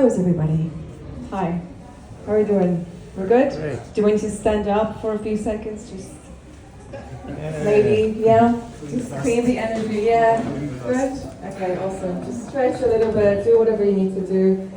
How's everybody? Hi. How are you doing? We're good? Great. Do you want to stand up for a few seconds? Just maybe, yeah? Just create the energy, yeah? Good? Okay, awesome. Just stretch a little bit, do whatever you need to do.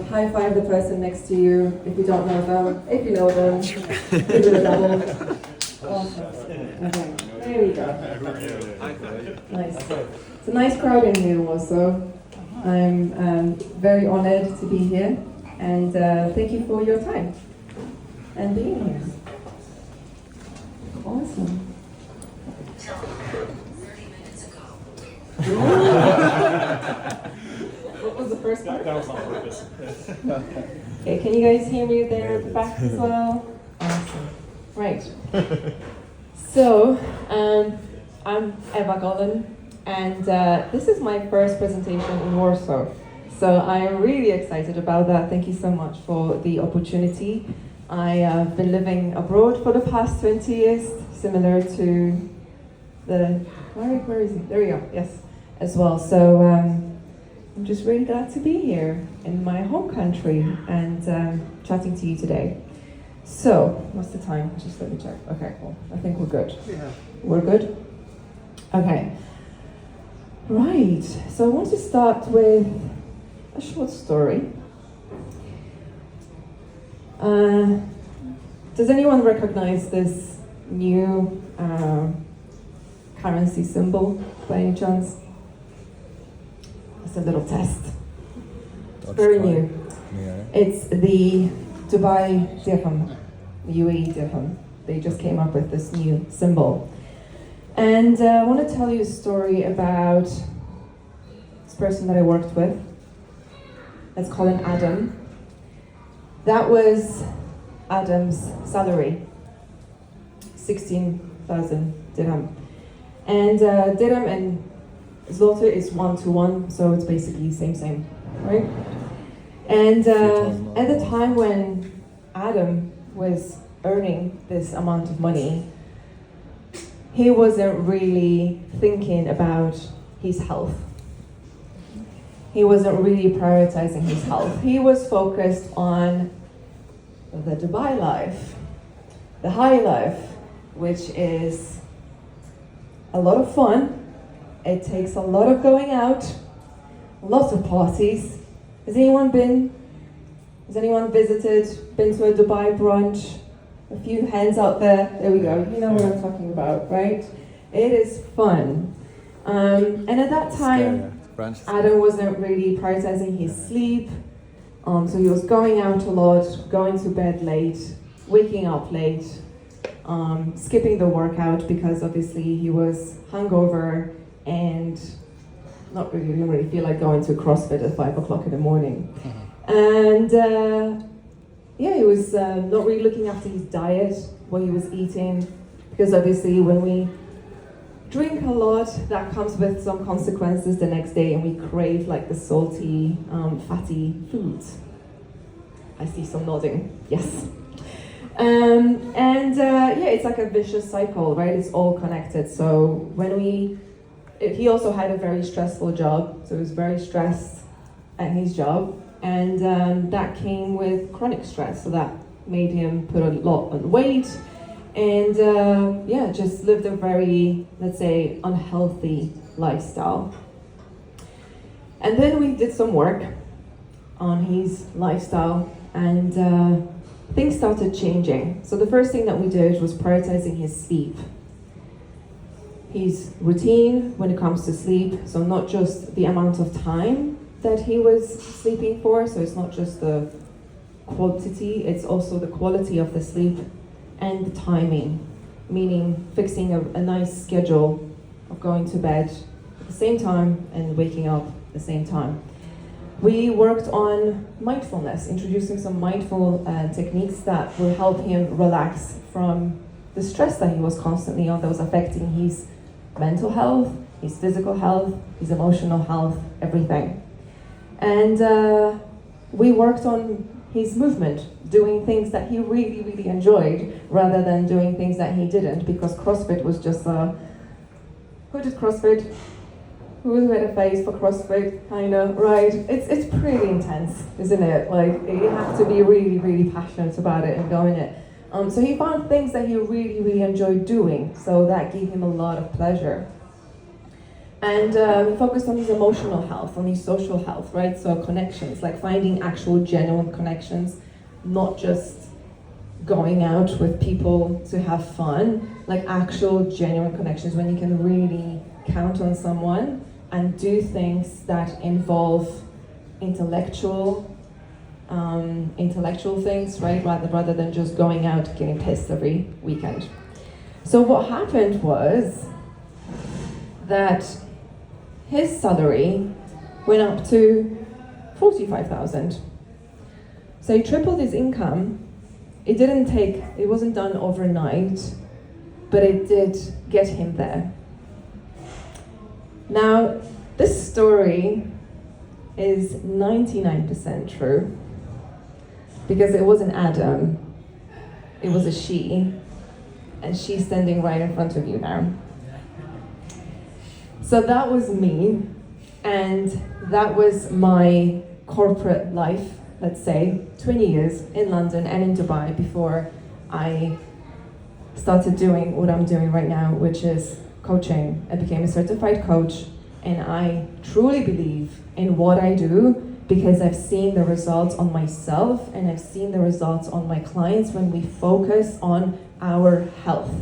High five the person next to you if you don't know them. If you know them, do a double. Awesome. Okay, there we go. Nice. It's a nice crowd in here also. I'm very honored to be here, and thank you for your time and being here. Awesome. 30 minutes ago. What was the first part? That was on purpose. Okay, can you guys hear me there at the back as well? Awesome. Right. So, I'm Eva Golden, and this is my first presentation in Warsaw. So I am really excited about that. Thank you so much for the opportunity. I have been living abroad for the past 20 years, similar to where is he? There we go, yes, as well. So I'm just really glad to be here in my home country and chatting to you today. So, what's the time? Just let me check. Okay, cool. I think we're good. Yeah. We're good? Okay. Right. So I want to start with a short story. Does anyone recognize this new currency symbol by any chance? It's a little test. It's very new. Yeah. It's the Dubai dirham, the UAE dirham. They just came up with this new symbol. And I want to tell you a story about this person that I worked with. Let's call him Adam. That was Adam's salary, 16,000 dirham. And dirham and zloty is 1-to-1, so it's basically same, right? And at the time when Adam was earning this amount of money, he wasn't really thinking about his health. He wasn't really prioritizing his health. He was focused on the Dubai life, the high life, which is a lot of fun. It takes a lot of going out, lots of parties. Has anyone visited, been to a Dubai brunch? A few hands out there. There we go. You know what I'm talking about, right? It is fun. And at that time, Adam wasn't really prioritizing his sleep. So he was going out a lot, going to bed late, waking up late, skipping the workout because obviously he was hungover and didn't really feel like going to CrossFit at 5 o'clock in the morning. And he was not really looking after his diet, what he was eating, because obviously when we drink a lot, that comes with some consequences the next day, and we crave like the salty, fatty foods. I see some nodding, yes. It's like a vicious cycle, right? It's all connected. So he also had a very stressful job, so he was very stressed at his job. And that came with chronic stress, so that made him put a lot on weight and just lived a very, let's say, unhealthy lifestyle. And then we did some work on his lifestyle and things started changing. So the first thing that we did was prioritizing his sleep. His routine when it comes to sleep, so not just the amount of time that he was sleeping for, so it's not just the quantity, it's also the quality of the sleep and the timing, meaning fixing a nice schedule of going to bed at the same time and waking up at the same time. We worked on mindfulness, introducing some mindful techniques that will help him relax from the stress that he was constantly on that was affecting his mental health, his physical health, his emotional health, everything. And we worked on his movement, doing things that he really, really enjoyed rather than doing things that he didn't, because CrossFit was just who did CrossFit? Who's made a face for CrossFit, kind of, right? It's pretty intense, isn't it? Like, you have to be really, really passionate about it and go in it. So he found things that he really, really enjoyed doing, so that gave him a lot of pleasure. And he focused on his emotional health, on his social health, right? So connections, like finding actual genuine connections, not just going out with people to have fun, like actual genuine connections when you can really count on someone and do things that involve intellectual things, right? Rather than just going out getting pissed every weekend. So what happened was that his salary went up to 45,000. So he tripled his income. It wasn't done overnight, but it did get him there. Now, this story is 99% true, because it wasn't Adam, it was a she, and she's standing right in front of you now. So that was me, and that was my corporate life, let's say, 20 years in London and in Dubai before I started doing what I'm doing right now, which is coaching. I became a certified coach, and I truly believe in what I do because I've seen the results on myself and I've seen the results on my clients when we focus on our health.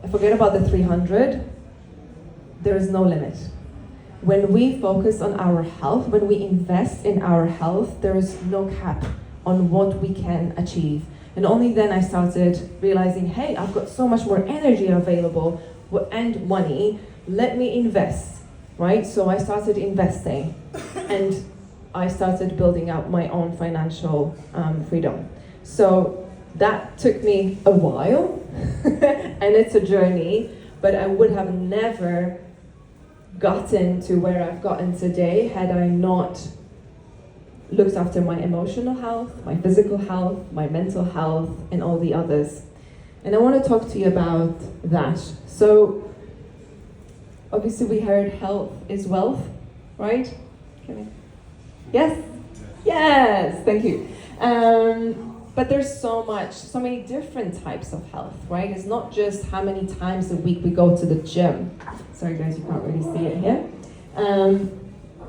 I forget about the 300, there is no limit. When we focus on our health, when we invest in our health, there is no cap on what we can achieve. And only then I started realizing, hey, I've got so much more energy available and money, let me invest, right? So I started investing and I started building up my own financial freedom. So that took me a while and it's a journey, but I would have never gotten to where I've gotten today had I not looked after my emotional health, my physical health, my mental health, and all the others. And I want to talk to you about that. So, obviously we heard health is wealth, right? Yes? Yes, thank you. But there's so many different types of health, right? It's not just how many times a week we go to the gym. Sorry guys, you can't really see it here.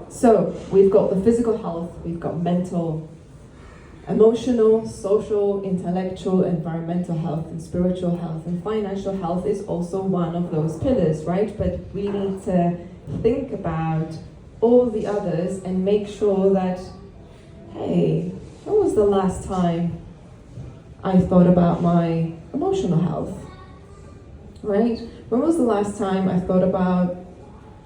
So we've got the physical health, we've got mental, emotional, social, intellectual, environmental health, and spiritual health, and financial health is also one of those pillars, right? But we need to think about all the others and make sure that, hey, when was the last time I thought about my emotional health, right? When was the last time I thought about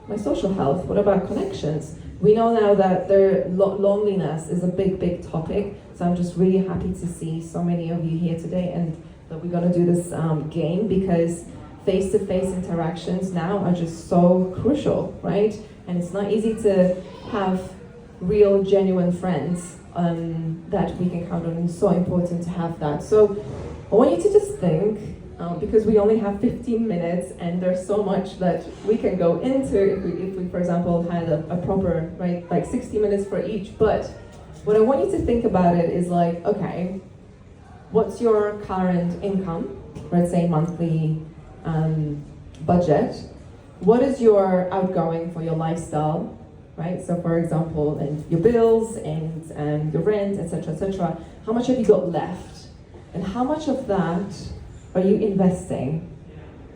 my social health? What about connections? We know now that loneliness is a big, big topic, so I'm just really happy to see so many of you here today and that we're going to do this game because face-to-face interactions now are just so crucial, right? And it's not easy to have real, genuine friends that we can count on. It's so important to have that. So I want you to just think, because we only have 15 minutes and there's so much that we can go into if we for example, had a proper, right, like 60 minutes for each. But what I want you to think about it is like, okay, what's your current income, let's say monthly budget? What is your outgoing for your lifestyle, right? So for example, and your bills and your rent, etc., etc. How much have you got left? And how much of that are you investing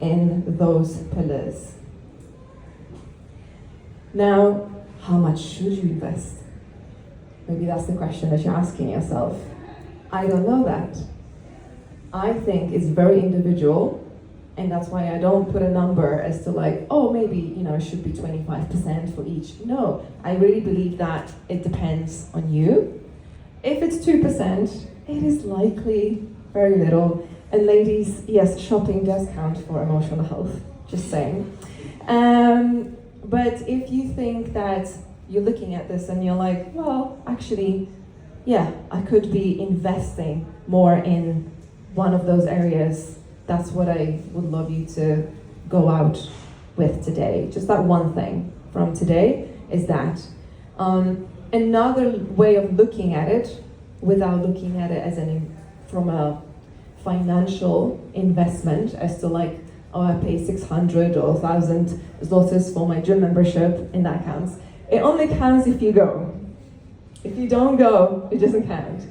in those pillars? Now, how much should you invest? Maybe that's the question that you're asking yourself. I don't know that. I think it's very individual, and that's why I don't put a number as to like, oh, maybe, it should be 25% for each. No, I really believe that it depends on you. If it's 2%, it is likely very little. And ladies, yes, shopping does count for emotional health, just saying. But if you think that you're looking at this and you're like, well, actually, yeah, I could be investing more in one of those areas, that's what I would love you to go out with today. Just that one thing, from today is that. Another way of looking at it, without looking at it as from a financial investment, as to like, oh, I pay 600 or 1,000 zlotys for my gym membership, and that counts. It only counts if you go. If you don't go, it doesn't count.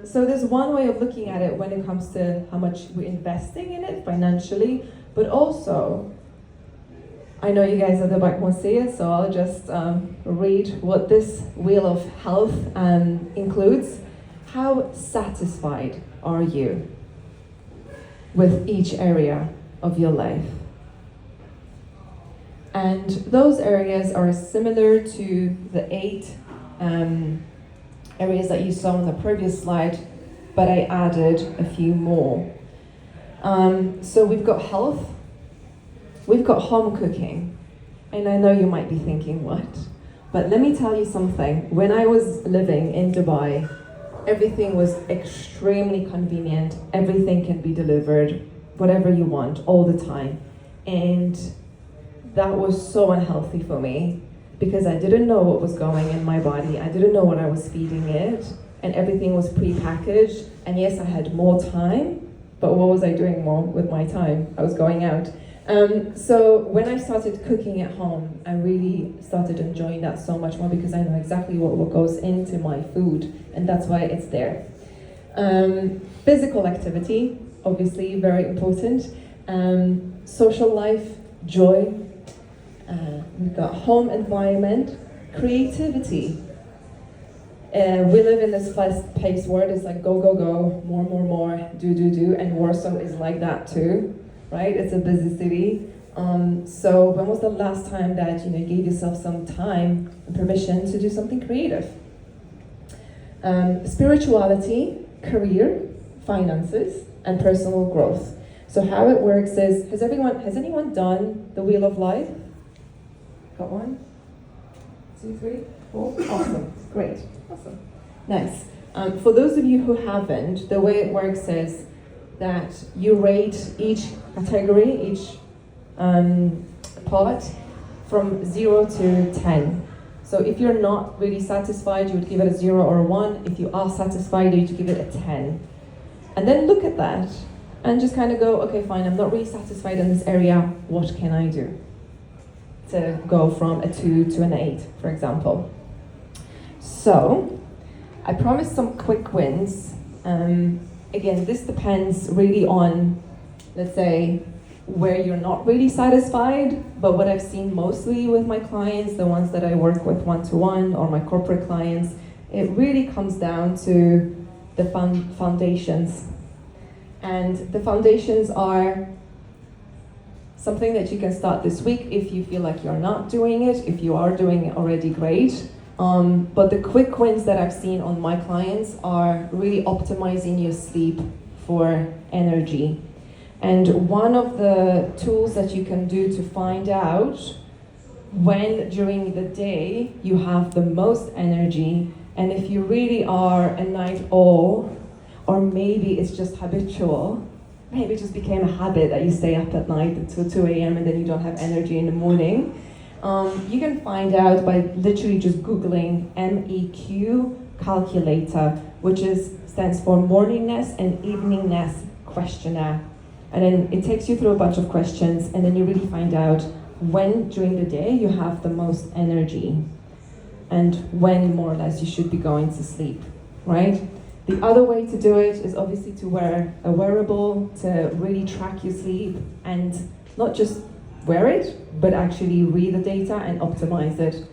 So there's one way of looking at it when it comes to how much we're investing in it financially, but also, I know you guys at the back won't see it, so I'll just read what this wheel of health includes. How satisfied are you with each area of your life? And those areas are similar to the 8 areas that you saw on the previous slide, but I added a few more. So we've got health, we've got home cooking, and I know you might be thinking, what? But let me tell you something. When I was living in Dubai, everything was extremely convenient. Everything can be delivered, whatever you want, all the time. And that was so unhealthy for me because I didn't know what was going in my body. I didn't know what I was feeding it, and everything was pre-packaged. And yes, I had more time, but what was I doing more with my time? I was going out. So when I started cooking at home, I really started enjoying that so much more because I know exactly what goes into my food, and that's why it's there. Physical activity, obviously very important. Social life, joy. We've got home environment, creativity. We live in this fast-paced world. It's like go, go, go, more, do, and Warsaw is like that too. Right? It's a busy city. So when was the last time that you gave yourself some time and permission to do something creative? Spirituality, career, finances, and personal growth. So how it works is, has anyone done the Wheel of Life? Got 1, 2, 3, 4? Awesome, great, awesome, nice. For those of you who haven't, the way it works is that you rate each category, each part from 0 to 10. So if you're not really satisfied, you would give it a 0 or a 1. If you are satisfied, you would give it a 10. And then look at that and just kind of go, okay, fine, I'm not really satisfied in this area. What can I do to go from a 2 to an 8, for example? So I promised some quick wins. Again, this depends really on, let's say, where you're not really satisfied, but what I've seen mostly with my clients, the ones that I work with one-to-one or my corporate clients, it really comes down to the foundations. And the foundations are something that you can start this week if you feel like you're not doing it. If you are doing it already, great. But the quick wins that I've seen on my clients are really optimizing your sleep for energy. And one of the tools that you can do to find out when during the day you have the most energy, and if you really are a night owl, or maybe it's just habitual, maybe it just became a habit that you stay up at night until 2 a.m. and then you don't have energy in the morning. You can find out by literally just Googling MEQ calculator, which stands for Morningness and Eveningness Questionnaire. And then it takes you through a bunch of questions, and then you really find out when during the day you have the most energy and when more or less you should be going to sleep, right? The other way to do it is obviously to wear a wearable to really track your sleep, and not just wear it, but actually read the data and optimize it.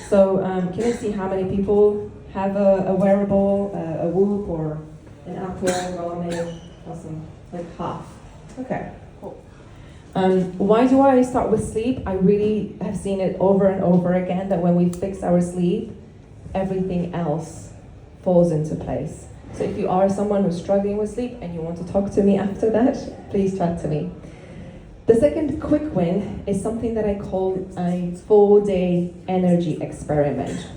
So can I see how many people have a wearable, a Whoop or an Apple Garmin? Awesome, like half. Okay, cool. Why do I start with sleep? I really have seen it over and over again that when we fix our sleep, everything else falls into place. So if you are someone who's struggling with sleep and you want to talk to me after that, please chat to me. The second quick win is something that I call a 4-day energy experiment.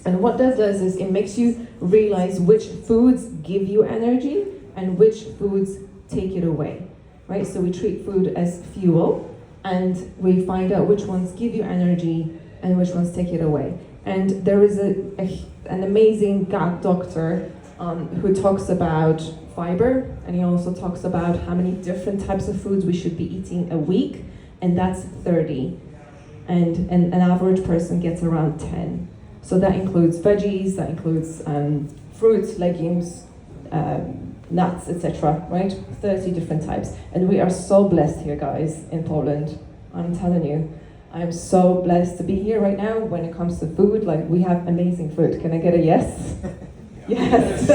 And what that does is it makes you realize which foods give you energy and which foods take it away, right? So we treat food as fuel, and we find out which ones give you energy and which ones take it away. And there is an amazing gut doctor who talks about fiber, and he also talks about how many different types of foods we should be eating a week, and that's 30. And an average person gets around 10. So that includes veggies, that includes fruits, legumes, nuts, etc., right? 30 different types. And we are so blessed here, guys, in Poland. I'm telling you. I'm so blessed to be here right now when it comes to food. Like, we have amazing food. Can I get a yes? Yes.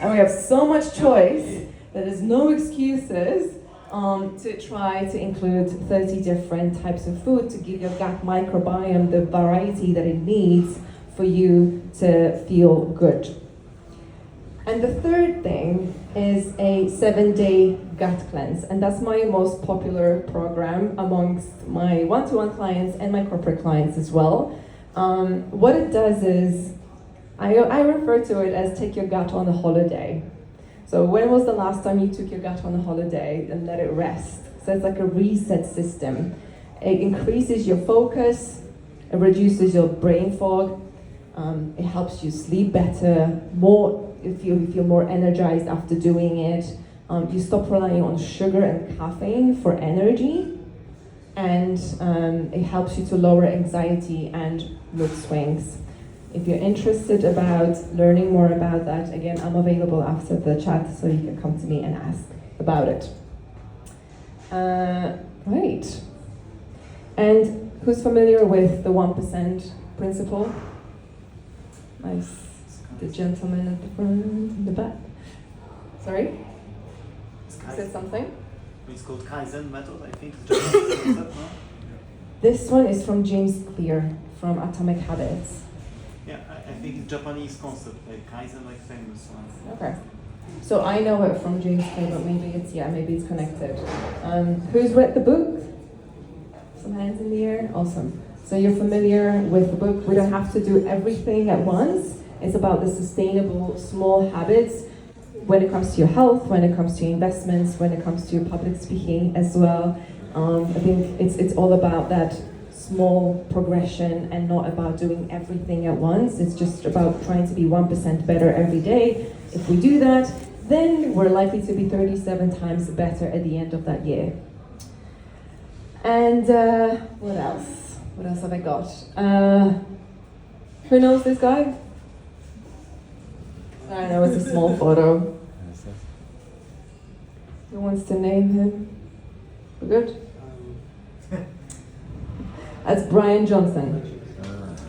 And we have so much choice that there's no excuses to try to include 30 different types of food to give your gut microbiome the variety that it needs for you to feel good. And the third thing is a 7-day gut cleanse. And that's my most popular program amongst my one-to-one clients and my corporate clients as well. What it does is, I refer to it as take your gut on a holiday. So when was the last time you took your gut on a holiday and let it rest? So it's like a reset system. It increases your focus, it reduces your brain fog, it helps you sleep better, you feel more energized after doing it. You stop relying on sugar and caffeine for energy, and it helps you to lower anxiety and mood swings. If you're interested about learning more about that, again, I'm available after the chat, so you can come to me and ask about it. Right. And who's familiar with the 1% principle? Nice. The gentleman at the front, in the back. Sorry? You said something? It's called Kaizen method, I think. Is that, no? This one is from James Clear, from Atomic Habits. Yeah, I think it's Japanese concept, like Kaizen, like famous one. Okay. So I know it from James Clear, but maybe it's connected. Who's read the book? Some hands in the air? Awesome. So you're familiar with the book. We don't have to do everything at once. It's about the sustainable small habits when it comes to your health, when it comes to your investments, when it comes to your public speaking as well. I think it's all about that small progression and not about doing everything at once. It's just about trying to be 1% better every day. If we do that, then we're likely to be 37 times better at the end of that year. And what else? What else have I got? Who knows this guy? I know it's a small photo. Who wants to name him? We're good? That's Brian Johnson.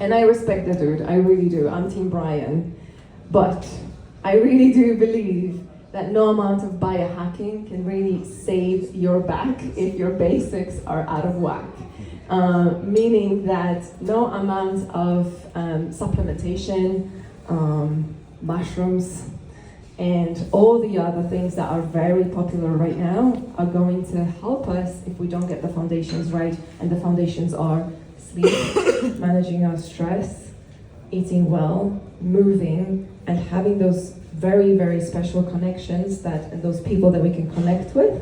And I respect the dude, I really do. I'm Team Brian. But I really do believe that no amount of biohacking can really save your back if your basics are out of whack. Meaning that no amount of supplementation, mushrooms, and all the other things that are very popular right now are going to help us if we don't get the foundations right. And the foundations are sleep, managing our stress, eating well, moving, and having those very, very special connections and those people that we can connect with.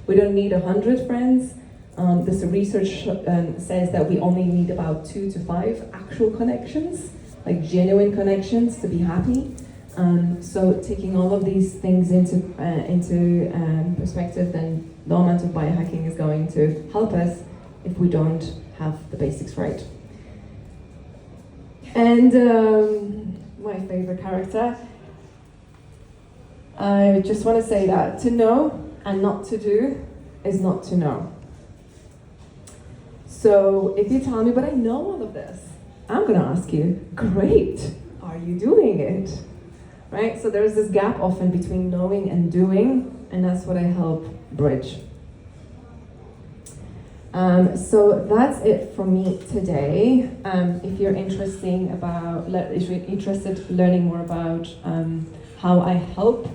We don't need 100 friends. This research says that we only need about 2 to 5 actual connections, like genuine connections, to be happy. So taking all of these things into perspective, then no amount of biohacking is going to help us if we don't have the basics right. And my favorite character, I just want to say that to know and not to do is not to know. So if you tell me, but I know all of this, I'm going to ask you, great, are you doing it? Right? So there's this gap often between knowing and doing, and that's what I help bridge. So that's it for me today. If you're interested learning more about how I help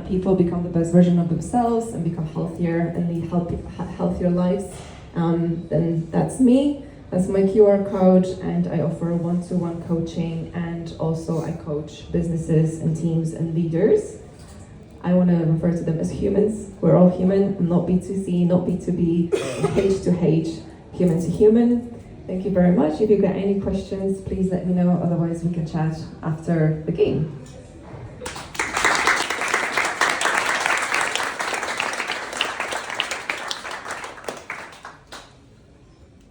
people become the best version of themselves and become healthier and lead healthier lives, then that's me. That's my QR code, and I offer one-to-one coaching, and also I coach businesses and teams and leaders. I want to refer to them as humans. We're all human, not B2C, not B2B, H to H, human to human. Thank you very much. If you've got any questions, please let me know. Otherwise, we can chat after the game.